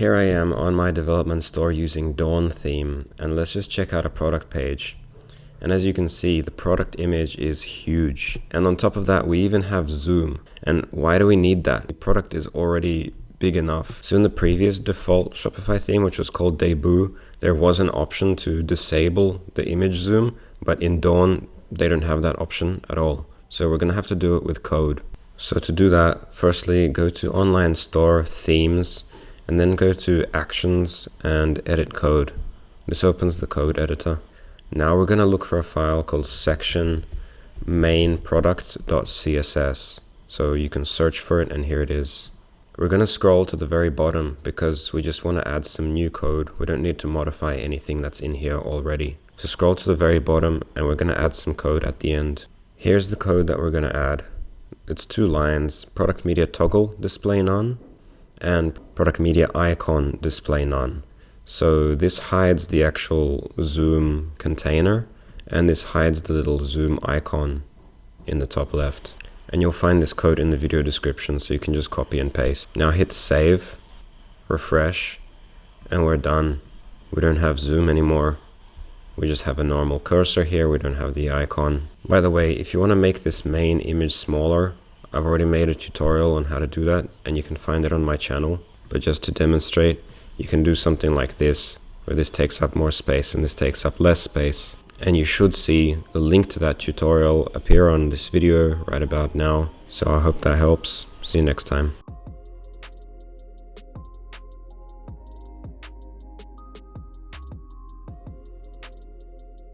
Here I am on my development store using Dawn theme, and let's just check out a product page. And as you can see, the product image is huge. And on top of that, we even have zoom. And why do we need that? The product is already big enough. So in the previous default Shopify theme, which was called Debut, there was an option to disable the image zoom, but in Dawn, they don't have that option at all. So we're gonna have to do it with code. So to do that, firstly, go to Online Store, Themes, and then go to Actions and Edit Code. This opens the code editor. Now we're gonna look for a file called section-main-product.css. So you can search for it, and here it is. We're gonna scroll to the very bottom because we just wanna add some new code. We don't need to modify anything that's in here already. So scroll to the very bottom, and we're gonna add some code at the end. Here's the code that we're gonna add. It's 2 lines: product media toggle display none and product media icon display none. So this hides the actual zoom container, and this hides the little zoom icon in the top left. And you'll find this code in the video description, so you can just copy and paste. Now hit save, refresh, and we're done. We don't have zoom anymore. We just have a normal cursor here. We don't have the icon. By the way, if you want to make this main image smaller, I've already made a tutorial on how to do that, and you can find it on my channel. But just to demonstrate, you can do something like this, where this takes up more space and this takes up less space. And you should see the link to that tutorial appear on this video right about now. So I hope that helps. See you next time.